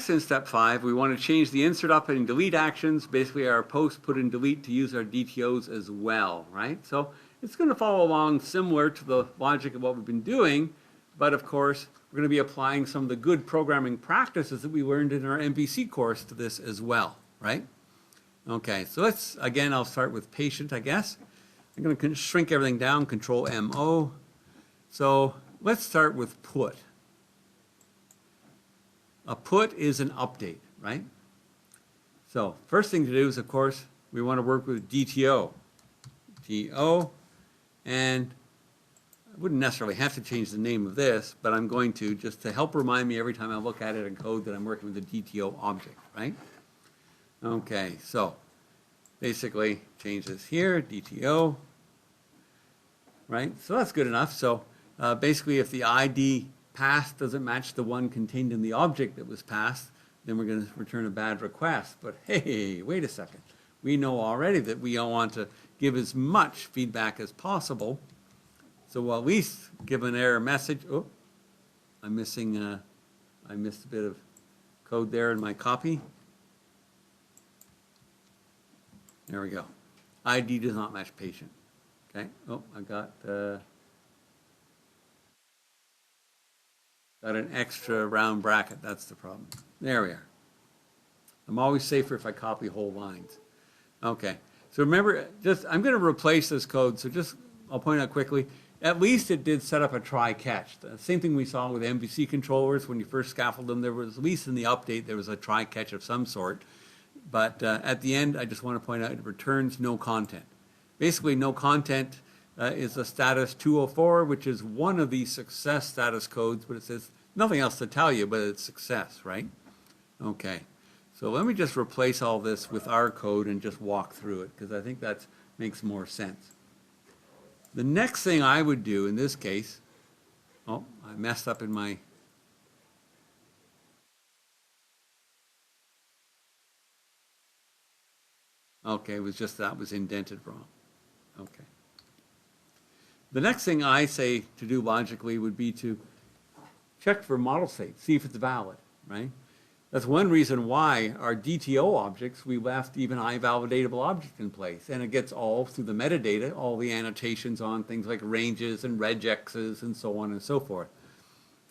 next in step 5, we want to change the insert, update, and delete actions, basically our post, put, and delete to use our DTOs as well, right? So it's going to follow along similar to the logic of what we've been doing, but of course, we're going to be applying some of the good programming practices that we learned in our MVC course to this as well, right? Okay, so let's, again, I'll start with patient, I guess. I'm going to shrink everything down, Control MO. So let's start with put. A put is an update, right? So first thing to do is, of course, we want to work with DTO. DTO, and I wouldn't necessarily have to change the name of this, but I'm going to just to help remind me every time I look at it in code that I'm working with the DTO object, right? Okay, so basically change this here, DTO, right? So that's good enough. So basically if the ID passed doesn't match the one contained in the object that was passed, then we're going to return a bad request. But hey, wait a second. We know already that we don't want to give as much feedback as possible. So we'll at least give an error message. Oh, I missed a bit of code there in my copy. There we go. ID does not match patient. Okay. Oh, I got an extra round bracket. That's the problem. There we are. I'm always safer if I copy whole lines. Okay. So remember, I'm going to replace this code. So I'll point out quickly. At least it did set up a try-catch. The same thing we saw with MVC controllers. When you first scaffolded them, there was, at least in the update, there was a try-catch of some sort. But at the end, I just want to point out it returns no content. Basically, no content is a status 204, which is one of the success status codes, but it says nothing else to tell you, but it's success, right? Okay. So let me just replace all this with our code and just walk through it, because I think that makes more sense. The next thing I would do in this case, oh, I messed up in my... Okay, it was just that was indented wrong. Okay. The next thing I say to do logically would be to check for model state, see if it's valid, right? That's one reason why our DTO objects, we left even iValidatable object in place. And it gets all through the metadata, all the annotations on things like ranges and regexes and so on and so forth.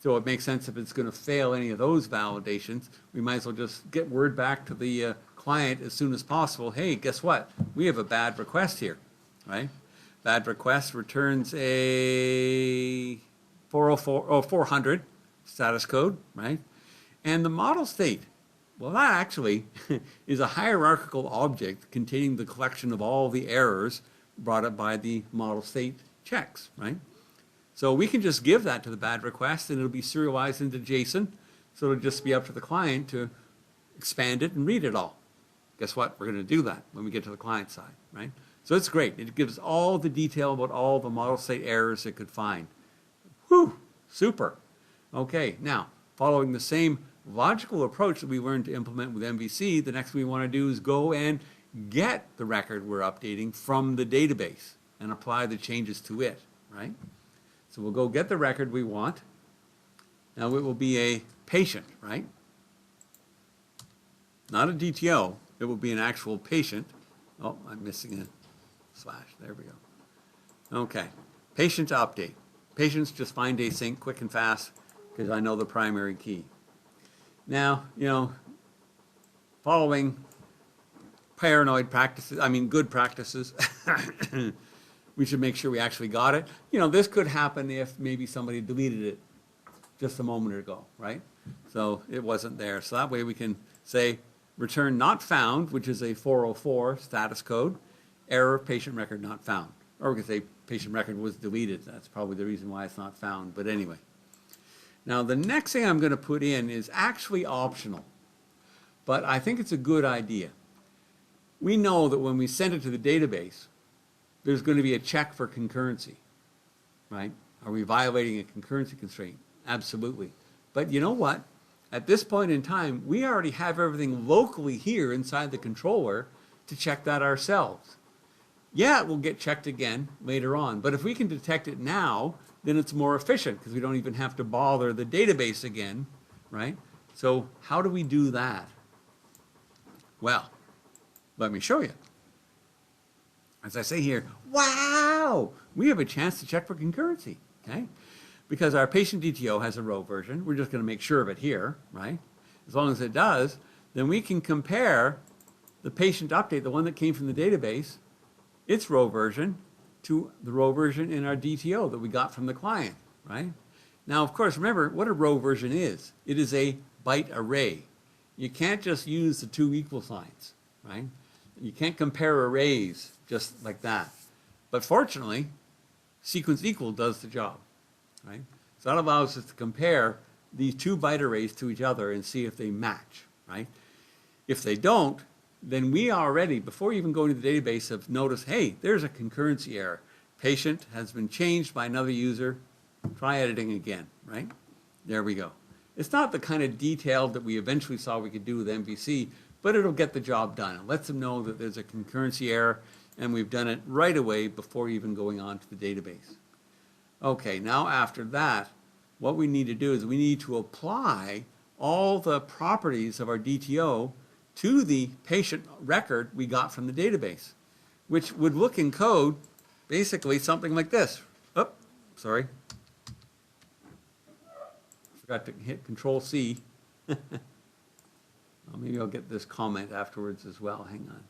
So it makes sense if it's going to fail any of those validations, we might as well just get word back to the client as soon as possible. Hey, guess what? We have a bad request here, right? Bad request returns a 400 status code, right? And the model state, well, that actually is a hierarchical object containing the collection of all the errors brought up by the model state checks, right? So we can just give that to the bad request and it'll be serialized into JSON. So it'll just be up to the client to expand it and read it all. Guess what? We're going to do that when we get to the client side, right? So it's great. It gives all the detail about all the model state errors it could find. Whew, super. Okay, now, following the same logical approach that we learned to implement with MVC, the next thing we want to do is go and get the record we're updating from the database and apply the changes to it, right? So we'll go get the record we want. Now it will be a patient, right? Not a DTO. It will be an actual patient. Oh, I'm missing a slash. There we go. Okay. Patient to update. Patients just find async quick and fast because I know the primary key. Now, following paranoid practices, good practices, we should make sure we actually got it. This could happen if maybe somebody deleted it just a moment ago, right? So it wasn't there. So that way we can say return not found, which is a 404 status code, error patient record not found. Or we can say patient record was deleted. That's probably the reason why it's not found. But anyway. Now the next thing I'm going to put in is actually optional. But I think it's a good idea. We know that when we send it to the database, there's going to be a check for concurrency, right? Are we violating a concurrency constraint? Absolutely. But you know what? At this point in time, we already have everything locally here inside the controller to check that ourselves. Yeah, it will get checked again later on, but if we can detect it now, then it's more efficient because we don't even have to bother the database again, right? So how do we do that? Well, let me show you. As I say here, wow, we have a chance to check for concurrency, okay? Because our patient DTO has a row version. We're just going to make sure of it here, right? As long as it does, then we can compare the patient update, the one that came from the database, its row version, to the row version in our DTO that we got from the client, right? Now, of course, remember what a row version is. It is a byte array. You can't just use the two equal signs, right? You can't compare arrays just like that. But fortunately, sequence equal does the job, right? So that allows us to compare these two byte arrays to each other and see if they match, right? If they don't, then we already, before even going to the database, have noticed, hey, there's a concurrency error. Patient has been changed by another user. Try editing again, right? There we go. It's not the kind of detail that we eventually saw we could do with MVC, but it'll get the job done. It lets them know that there's a concurrency error, and we've done it right away before even going on to the database. Okay, now after that, what we need to do is we need to apply all the properties of our DTO to the patient record we got from the database, which would look in code basically something like this. Oh, sorry. Forgot to hit Control C. Well, maybe I'll get this comment afterwards as well. Hang on.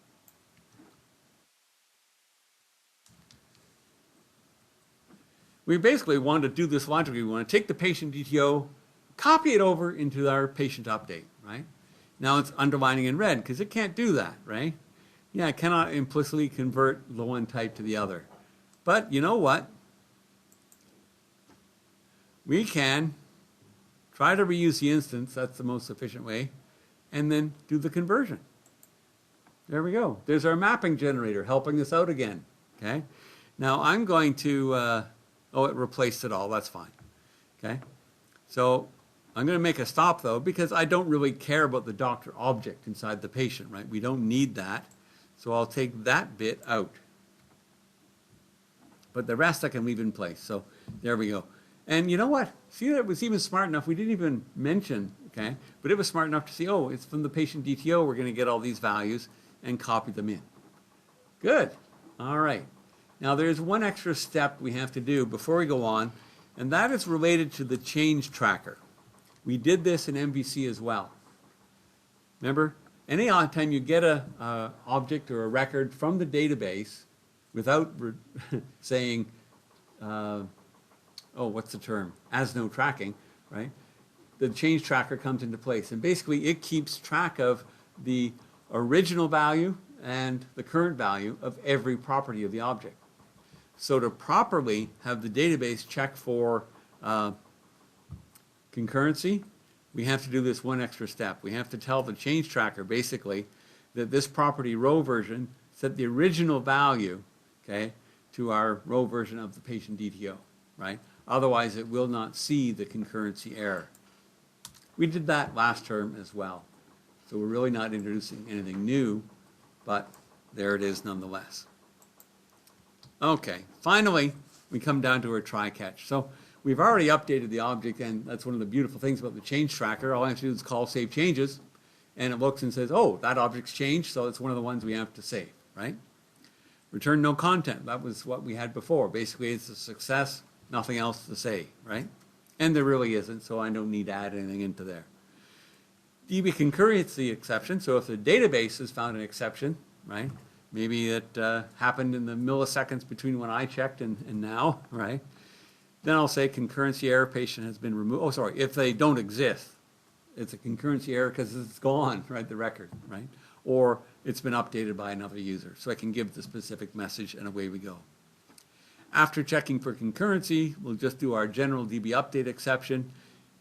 We basically want to do this logically. We want to take the patient DTO, copy it over into our patient update, right? Now it's underlining in red because it can't do that, right? Yeah, it cannot implicitly convert the one type to the other. But you know what? We can try to reuse the instance. That's the most efficient way. And then do the conversion. There we go. There's our mapping generator helping us out again, okay? Now I'm going to, oh, it replaced it all. That's fine, okay? So I'm going to make a stop, though, because I don't really care about the doctor object inside the patient, right? We don't need that. So I'll take that bit out. But the rest I can leave in place. So there we go. And you know what? See, that was even smart enough. We didn't even mention, okay? But it was smart enough to see, oh, it's from the patient DTO. We're going to get all these values and copy them in. Good. All right. Now, there's one extra step we have to do before we go on, and that is related to the change tracker. We did this in MVC as well. Remember, any odd time you get a object or a record from the database without saying, oh, what's the term? As no tracking, right? The change tracker comes into place. And basically, it keeps track of the original value and the current value of every property of the object. So to properly have the database check for concurrency, we have to do this one extra step. We have to tell the change tracker, basically, that this property row version set the original value, okay, to our row version of the patient DTO, right? Otherwise, it will not see the concurrency error. We did that last term as well. So we're really not introducing anything new, but there it is nonetheless. Okay, finally, we come down to our try-catch. So we've already updated the object, and that's one of the beautiful things about the change tracker. All I have to do is call save changes, and it looks and says, oh, that object's changed, so it's one of the ones we have to save, right? Return no content. That was what we had before. Basically, it's a success, nothing else to say, right? And there really isn't, so I don't need to add anything into there. DB concurrency exception, so if the database has found an exception, right? Maybe it happened in the milliseconds between when I checked and now, right? Then I'll say concurrency error, patient has been removed. Oh, sorry, if they don't exist, it's a concurrency error because it's gone, right, the record, right? Or it's been updated by another user. So I can give the specific message and away we go. After checking for concurrency, we'll just do our general DB update exception.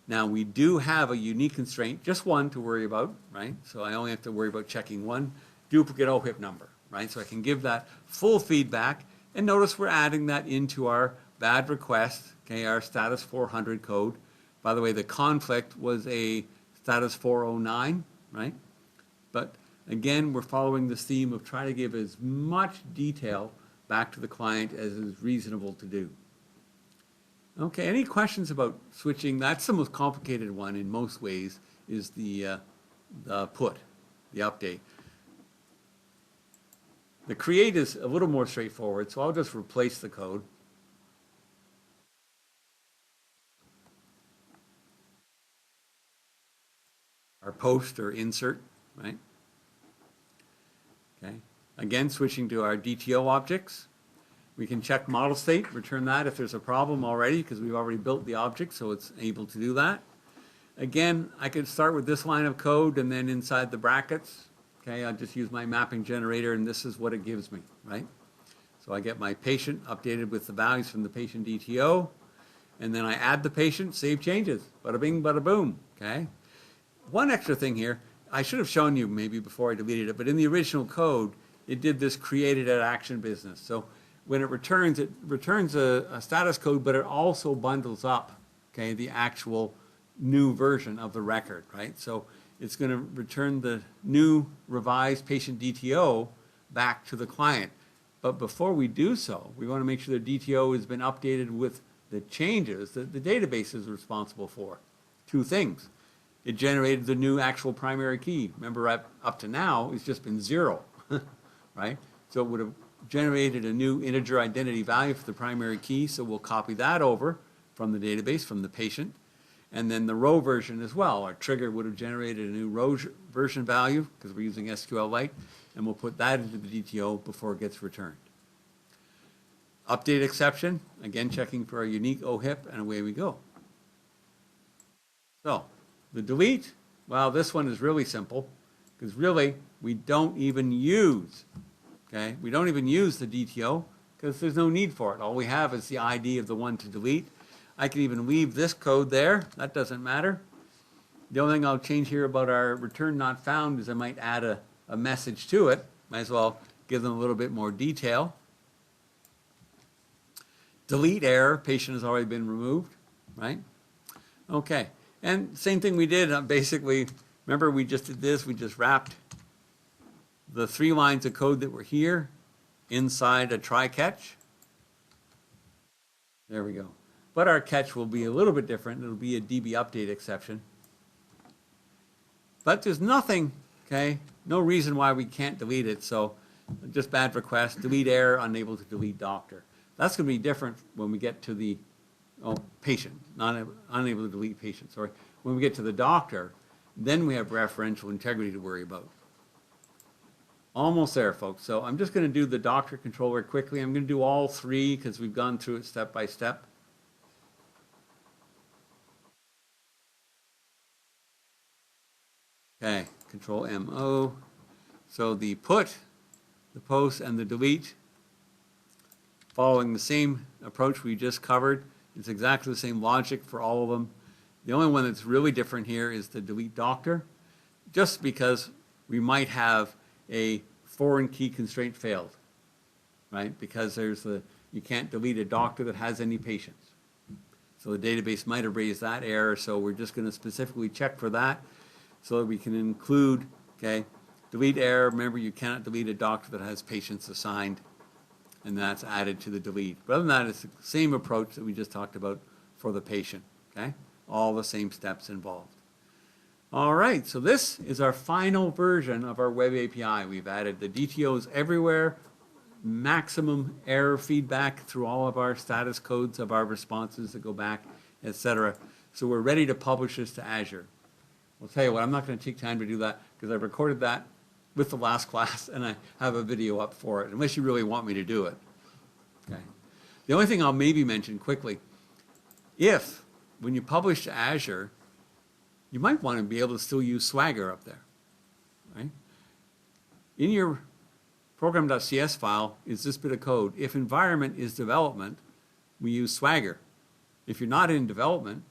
Now we do have a unique constraint, just one to worry about, right? So I only have to worry about checking one duplicate OHIP number, right? So I can give that full feedback, and notice we're adding that into our bad request, okay, our status 400 code. By the way, the conflict was a status 409, right? But again, we're following this theme of trying to give as much detail back to the client as is reasonable to do. Okay, any questions about switching? That's the most complicated one in most ways is the put, the update. The create is a little more straightforward, so I'll just replace the code. Our post or insert, right? Okay. Again, switching to our DTO objects. We can check model state, return that if there's a problem already, because we've already built the object, so it's able to do that. Again, I could start with this line of code and then inside the brackets, okay, I'll just use my mapping generator and this is what it gives me, right? So I get my patient updated with the values from the patient DTO, and then I add the patient, save changes, bada bing, bada boom, okay? One extra thing here, I should have shown you maybe before I deleted it, but in the original code, it did this created at action business. So when it returns a status code, but it also bundles up, okay, the actual new version of the record, right? So it's going to return the new revised patient DTO back to the client. But before we do so, we want to make sure the DTO has been updated with the changes that the database is responsible for. Two things. It generated the new actual primary key. Remember, up to now, it's just been 0, right? So it would have generated a new integer identity value for the primary key, so we'll copy that over from the database, from the patient. And then the row version as well. Our trigger would have generated a new row version value, because we're using SQLite, and we'll put that into the DTO before it gets returned. Update exception, again checking for a unique OHIP, and away we go. So, the delete, well, this one is really simple, because really, we don't even use, okay? We don't even use the DTO, because there's no need for it. All we have is the ID of the one to delete. I can even leave this code there, that doesn't matter. The only thing I'll change here about our return not found is I might add a message to it. Might as well give them a little bit more detail. Delete error, patient has already been removed, right? Okay, and same thing we did, basically, remember we just did this, we just wrapped the 3 lines of code that were here inside a try catch. There we go. But our catch will be a little bit different. It'll be a DB update exception. But there's nothing, okay, no reason why we can't delete it. So just bad request, delete error, unable to delete doctor. That's going to be different when we get to the patient, unable to delete patient, sorry. When we get to the doctor, then we have referential integrity to worry about. Almost there, folks. So I'm just going to do the doctor controller quickly. I'm going to do all 3 because we've gone through it step by step. Okay, control MO. So the put, the post, and the delete, following the same approach we just covered. It's exactly the same logic for all of them. The only one that's really different here is the delete doctor, just because we might have a foreign key constraint failed, right? Because there's you can't delete a doctor that has any patients. So the database might have raised that error, so we're just going to specifically check for that, so that we can include, okay, delete error. Remember, you cannot delete a doctor that has patients assigned, and that's added to the delete. But other than that, it's the same approach that we just talked about for the patient, okay? All the same steps involved. All right, so this is our final version of our web API. We've added the DTOs everywhere, maximum error feedback through all of our status codes of our responses that go back, etc. So we're ready to publish this to Azure. I'll tell you what, I'm not going to take time to do that because I recorded that with the last class and I have a video up for it, unless you really want me to do it. Okay. The only thing I'll maybe mention quickly, if when you publish to Azure, you might want to be able to still use Swagger up there, right? In your program.cs file is this bit of code. If environment is development, we use Swagger. If you're not in development,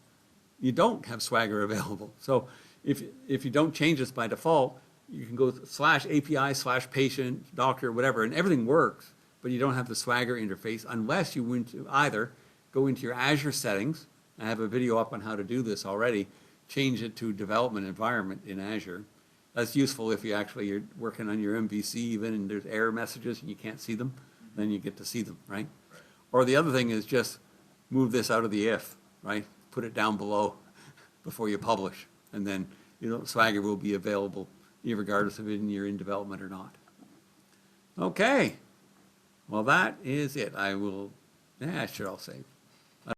you don't have Swagger available. So if you don't change this by default, you can go /API/patient, doctor, whatever, and everything works, but you don't have the Swagger interface unless you went to either go into your Azure settings. I have a video up on how to do this already. Change it to development environment in Azure. That's useful if you're working on your MVC even and there's error messages and you can't see them, then you get to see them, right? Or the other thing is just move this out of the if, right? Put it down below before you publish, and then Swagger will be available regardless of you're in development or not. Okay. Well, that is it. I should all save.